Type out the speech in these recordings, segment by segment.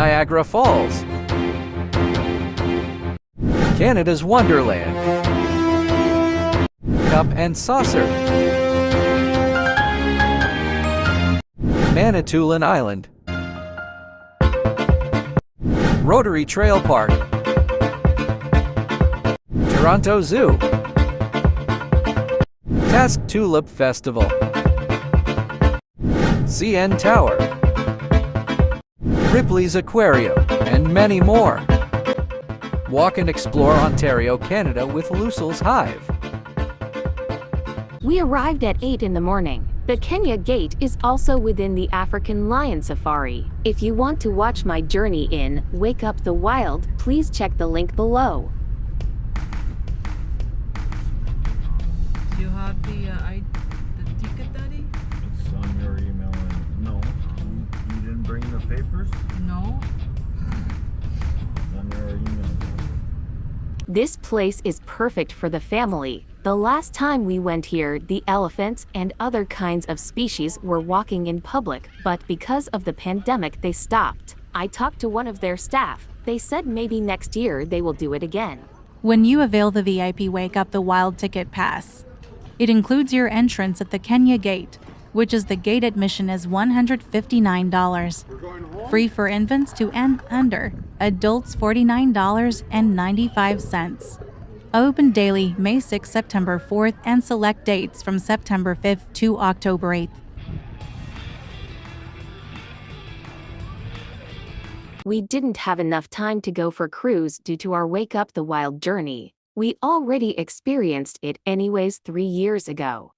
Niagara Falls, Canada's Wonderland, Cup and Saucer, Manitoulin Island, Rotary Trail Park, Toronto Zoo, Task Tulip Festival, CN Tower, Ripley's Aquarium, and many more. Walk and explore Ontario, Canada with LUCIL's Hive. We arrived at 8 in the morning. The Kenya Gate is also within the African Lion Safari. If you want to watch my journey in Wake Up the Wild, please check the link below. Do you have the ticket, Daddy? It's on your email. No, you didn't bring the papers? No. It's on your email. This place is perfect for the family. The last time we went here, the elephants and other kinds of species were walking in public, but because of the pandemic, they stopped. I talked to one of their staff. They said maybe next year they will do it again. When you avail the VIP Wake Up the Wild ticket pass, it includes your entrance at the Kenya Gate, which is the gate admission is $159. Free for infants 2 and under, adults $49.95. Open daily May 6, September 4th, and select dates from September 5th to October 8th. We didn't have enough time to go for cruise due to our Wake Up the Wild journey. We already experienced it anyways 3 years ago.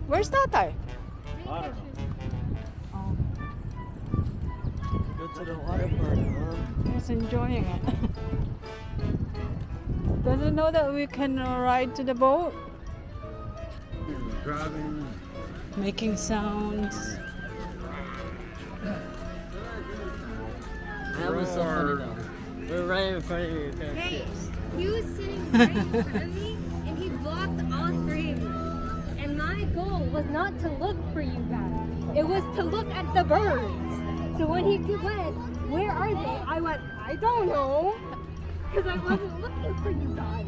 Where's Tatay? I don't know. Go to the water park, Mom. He's enjoying it. Doesn't know that we can ride to the boat? Driving. Making sounds. That was so funny though. We're right in front of you. Hey, he was sitting right in front of me and he blocked all three of you. And my goal was not to look for you guys. It was to look at the birds. So when he went, where are they? I went, I don't know. Because I wasn't looking for you guys.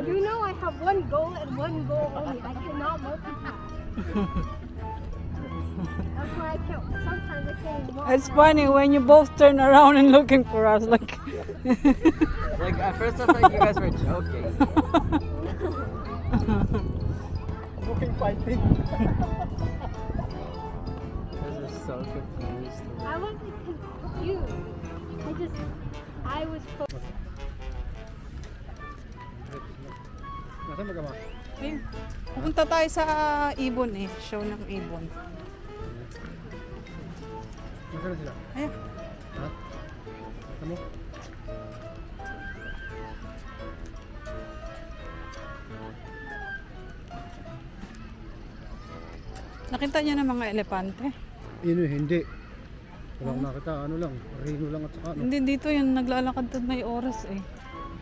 You know I have one goal and one goal only. I cannot multitask. That's why I can't. Sometimes I can't even walk It's around. funny when you both turn around and looking for us like Like at first I thought you guys were joking. looking fighting. This is so confused. I wasn't confused. I was focused. Pupunta tayo sa ibon eh. Show ng ibon. Nasaan sila? Ayan. Ha? Tama? Nakita niya ng mga elepante. Hindi. Wala akong nakita. Ano lang? Rino lang at saka ano. Hindi dito yung naglalakad at may oras eh.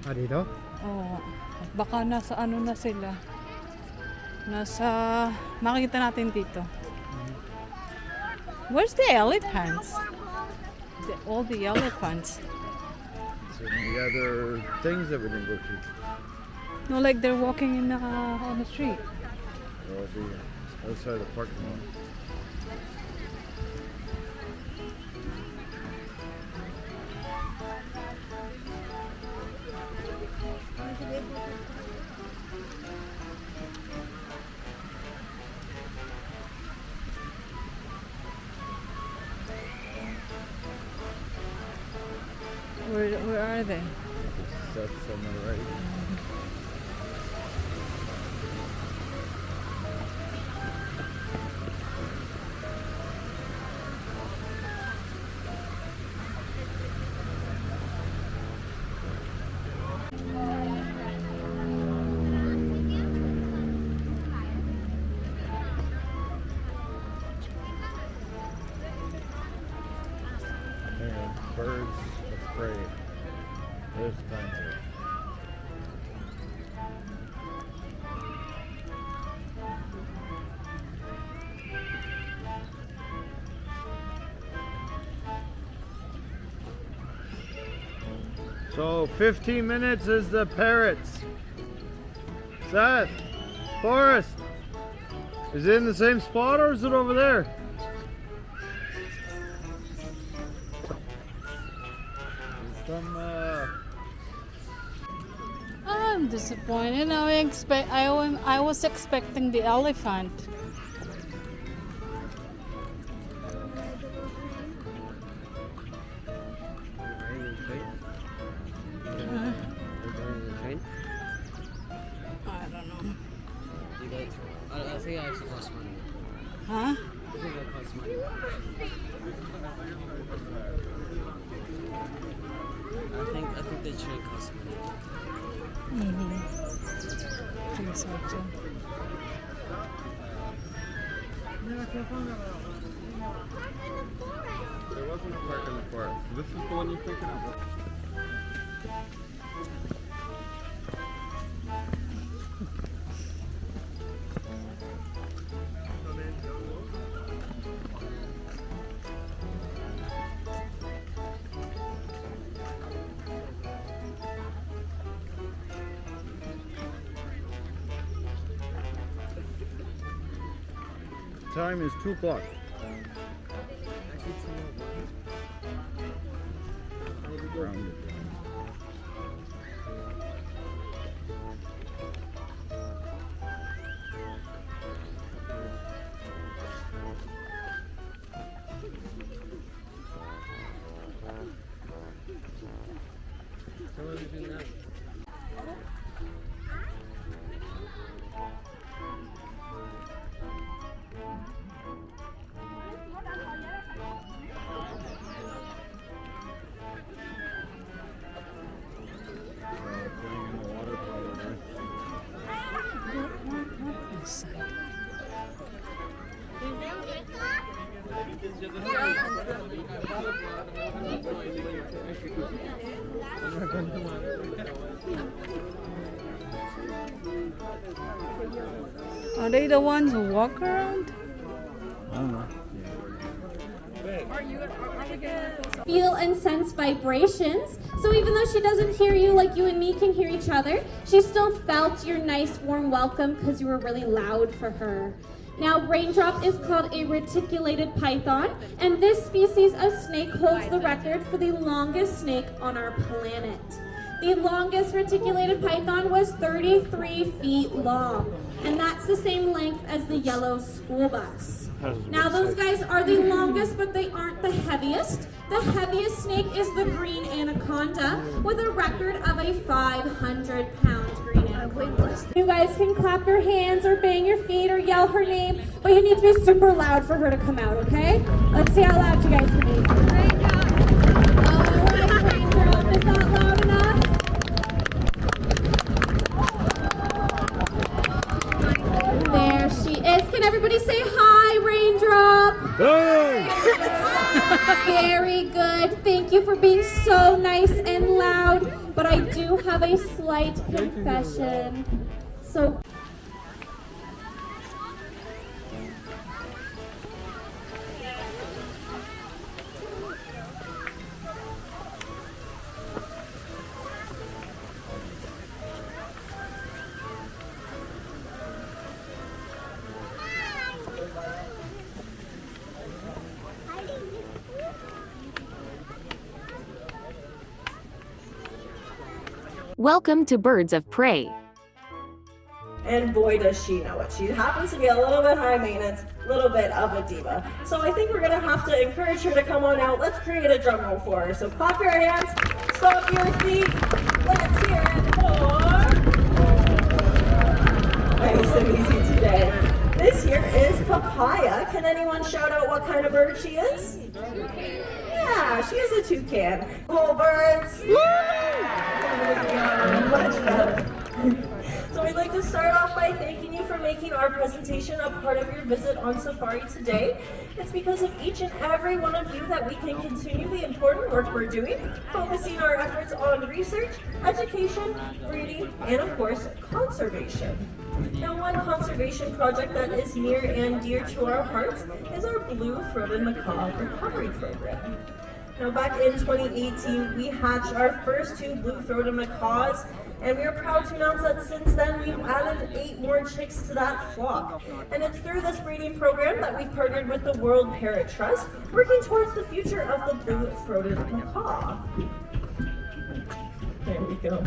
Ah, dito? Oo. Baka nasa ano na sila. Nasa... Makikita natin dito. Where's the elephants? All the elephants. So the other things that we didn't go to. No, like they're walking in on the street. Or the outside the parking lot. Where are they? That's on the right. Birds of prey. There's the time here. So 15 minutes is the parrots. Seth, Forrest, is it in the same spot or is it over there? I'm disappointed. I was expecting the elephant. I don't know. I think it actually costs money. Huh? I think it costs money. I think the train costs money. I think so too. There wasn't a park in the forest. This is the one you're thinking of. Time is 2 o'clock. Round it. Putting in the water probably. Are they the ones who walk around? I don't know. Feel and sense vibrations. So even though she doesn't hear you like you and me can hear each other, she still felt your nice warm welcome because you were really loud for her. Now, Raindrop is called a reticulated python, and this species of snake holds the record for the longest snake on our planet. The longest reticulated python was 33 feet long, and that's the same length as the yellow school bus. Now, those guys are the longest, but they aren't the heaviest. The heaviest snake is the green anaconda, with a record of a 500-pound green anaconda. You guys can clap your hands or bang your feet or yell her name, but you need to be super loud for her to come out, okay? Let's see how loud you guys can be. Raindrop! All right, Raindrop, is that loud enough? There she is. Can everybody say hi, Raindrop? Hey! Very good. Thank you for being so nice and loud. But I do have a slight confession. So Welcome to Birds of Prey. And boy does she know it. She happens to be a little bit high maintenance, a little bit of a diva. So I think we're gonna have to encourage her to come on out. Let's create a drum roll for her. So clap your hands, stomp your feet. Let's hear it for... Nice and easy today. This here is Papaya. Can anyone shout out what kind of bird she is? Yeah, she is a toucan. Cool birds. Much better. So we'd like to start off by thanking you for making our presentation a part of your visit on safari today. It's because of each and every one of you that we can continue the important work we're doing, focusing our efforts on research, education, breeding, and of course, conservation. Now, one conservation project that is near and dear to our hearts is our blue-throated macaw recovery program. Now, back in 2018, we hatched our first 2 blue-throated macaws, and we are proud to announce that since then we've added 8 more chicks to that flock. And it's through this breeding program that we've partnered with the World Parrot Trust, working towards the future of the blue-throated macaw. There we go.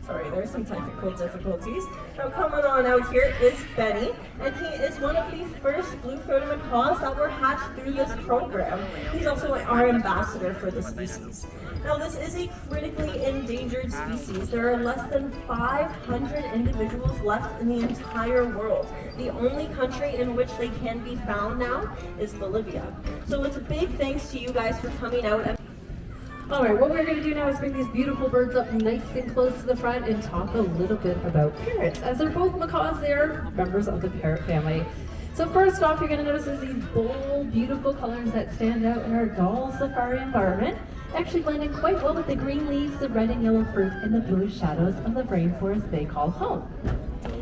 Sorry, there's some technical difficulties. Now coming on out here is Benny, and he is one of the first blue-throated macaws that were hatched through this program. He's also our ambassador for the species. Now this is a critically endangered species. There are less than 500 individuals left in the entire world. The only country in which they can be found now is Bolivia. So it's a big thanks to you guys for coming out and Alright, what we're going to do now is bring these beautiful birds up nice and close to the front and talk a little bit about parrots. As they're both macaws, they are members of the parrot family. So first off, you're going to notice is these bold, beautiful colors that stand out in our dull safari environment, actually blending quite well with the green leaves, the red and yellow fruit, and the blue shadows of the rainforest they call home.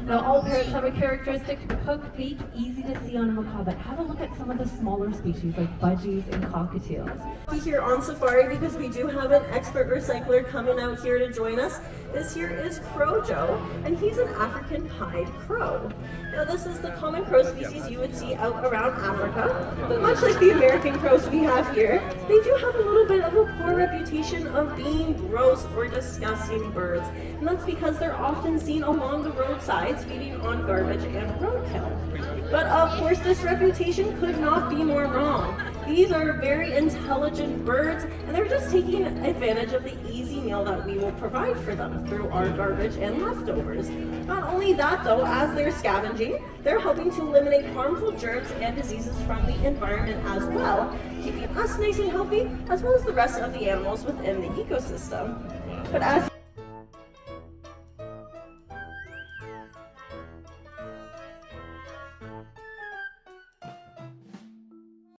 Now, all parrots have a characteristic hook beak, easy to see on a macaw, but have a look at some of the smaller species like budgies and cockatiels. Here on safari, because we do have an expert recycler coming out here to join us. This here is Crow Joe, and he's an African pied crow. Now this is the common crow species you would see out around Africa, but much like the American crows we have here, they do have a little bit of a poor reputation of being gross or disgusting birds, and that's because they're often seen along the roadsides feeding on garbage and roadkill. But of course this reputation could not be more wrong. These are very intelligent birds, and they're just taking advantage of the easy meal that we will provide for them through our garbage and leftovers. Not only that though, as they're scavenging, they're helping to eliminate harmful germs and diseases from the environment as well, keeping us nice and healthy, as well as the rest of the animals within the ecosystem. But as